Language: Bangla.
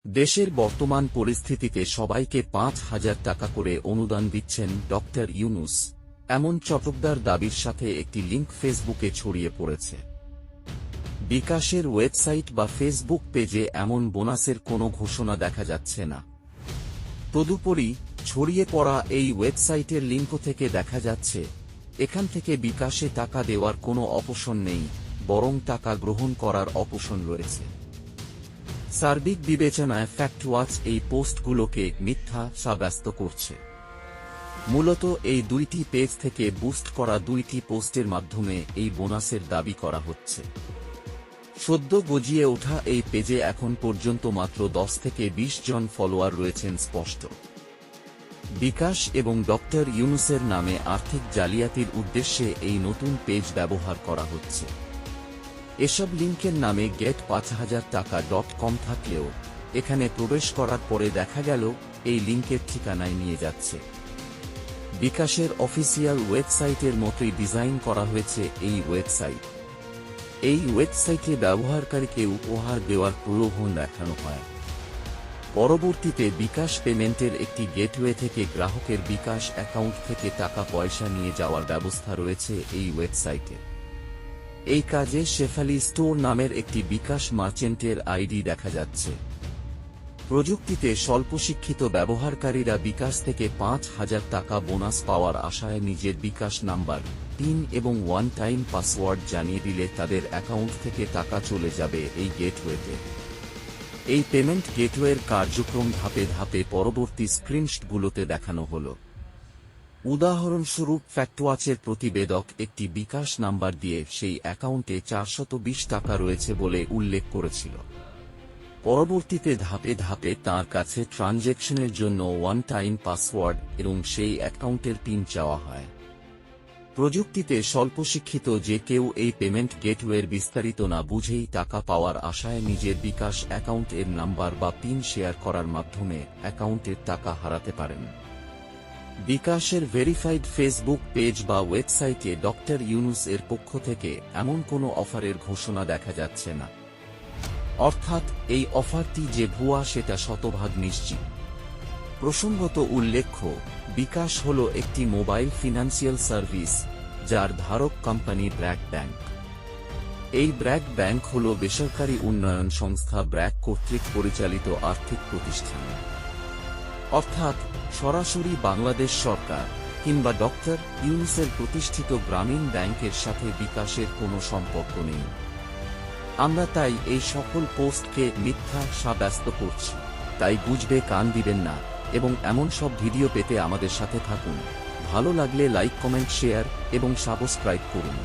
দেশের বর্তমান পরিস্থিতিতে সবাইকে ৫,০০০ টাকা করে অনুদান দিচ্ছেন ডক্টর ইউনূস, এমন চটকদার দাবির সাথে একটি লিঙ্ক ফেসবুকে ছড়িয়ে পড়েছে। বিকাশের ওয়েবসাইট বা ফেসবুক পেজে এমন বোনাসের কোনো ঘোষণা দেখা যাচ্ছে না। তদুপরি ছড়িয়ে পড়া এই ওয়েবসাইটের লিঙ্ক থেকে দেখা যাচ্ছে, এখান থেকে বিকাশে টাকা দেওয়ার কোনো অপশন নেই, বরং টাকা গ্রহণ করার অপশন রয়েছে। সার্বিক বিবেচনায় ফ্যাক্টওয়াচ এই পোস্টগুলোকে মিথ্যা সাব্যস্ত করছে। মূলত এই দুইটি পেজ থেকে বুস্ট করা দুইটি পোস্টের মাধ্যমে এই বোনাসের দাবি করা হচ্ছে। সদ্য গজিয়ে ওঠা এই পেজে এখন পর্যন্ত মাত্র 10 থেকে 20 জন ফলোয়ার রয়েছেন স্পষ্ট। বিকাশ এবং ডক্টর ইউনূসের নামে আর্থিক জালিয়াতির উদ্দেশ্যে এই নতুন পেজ ব্যবহার করা হচ্ছে। এসব লিঙ্কের নামে get5000taka.com থাকলেও এখানে প্রবেশ করার পরে দেখা গেল এই লিঙ্কের ঠিকানায় নিয়ে যাচ্ছে। বিকাশের অফিসিয়াল ওয়েবসাইটের মতোই ডিজাইন করা হয়েছে এই ওয়েবসাইট। এই ওয়েবসাইটে ব্যবহারকারীকে উপহার দেওয়ার প্রলোভন দেখানো হয়। পরবর্তীতে বিকাশ পেমেন্টের একটি গেটওয়ে থেকে গ্রাহকের বিকাশ অ্যাকাউন্ট থেকে টাকা পয়সা নিয়ে যাওয়ার ব্যবস্থা রয়েছে এই ওয়েবসাইটে। এই কাজে শেফালি স্টোর নামের একটি বিকাশ মার্চেন্টের আইডি দেখা যাচ্ছে। প্রযুক্তিতে স্বল্পশিক্ষিত ব্যবহারকারীরা বিকাশ থেকে ৫,০০০ টাকা বোনাস পাওয়ার আশায় নিজের বিকাশ নাম্বার, পিন এবং ওয়ান টাইম পাসওয়ার্ড জানিয়ে দিলে তাদের অ্যাকাউন্ট থেকে টাকা চলে যাবে এই গেটওয়েতে। এই পেমেন্ট গেটওয়ের কার্যক্রম ধাপে ধাপে পরবর্তী স্ক্রিনশটগুলোতে দেখানো হলো। উদাহরণস্বরূপ ফ্যাক্টওয়াচের প্রতিবেদক একটি বিকাশ নাম্বার দিয়ে সেই অ্যাকাউন্টে ৪২০ টাকা রয়েছে বলে উল্লেখ করেছিল। পরবর্তীতে ধাপে ধাপে তাঁর কাছে ট্রানজ্যাকশনের জন্য ওয়ান টাইম পাসওয়ার্ড এবং সেই অ্যাকাউন্টের পিন চাওয়া হয়। প্রযুক্তিতে স্বল্পশিক্ষিত যে কেউ এই পেমেন্ট গেটওয়ের বিস্তারিত না বুঝেই টাকা পাওয়ার আশায় নিজের বিকাশ অ্যাকাউন্টের নাম্বার বা পিন শেয়ার করার মাধ্যমে অ্যাকাউন্টের টাকা হারাতে পারেন। বিকাশের ভেরিফাইড ফেসবুক পেজ বা ওয়েবসাইটে ডক্টর ইউনূস এর পক্ষ থেকে এমন কোনো অফারের ঘোষণা দেখা যাচ্ছে না। অর্থাৎ এই অফারটি যে ভুয়া সেটা শতভাগ নিশ্চিত। প্রসঙ্গত উল্লেখ্য, বিকাশ হল একটি মোবাইল ফিনান্সিয়াল সার্ভিস যার ধারক কোম্পানি ব্র্যাক ব্যাংক। এই ব্র্যাক ব্যাংক হল বেসরকারি উন্নয়ন সংস্থা ব্র্যাক কর্তৃক পরিচালিত আর্থিক প্রতিষ্ঠান। অর্থাৎ সরাসরি বাংলাদেশ সরকার কিংবা ডক্টর ইউনূসের প্রতিষ্ঠিত গ্রামীণ ব্যাংকের সাথে বিকাশের কোনো সম্পর্ক নেই। আমরা তাই এই সকল পোস্টকে মিথ্যা সাব্যস্ত করছি, তাই বুঝবে কান দিবেন না এবং এমন সব ভিডিও পেতে আমাদের সাথে থাকুন। ভালো লাগলে লাইক, কমেন্ট, শেয়ার এবং সাবস্ক্রাইব করুন।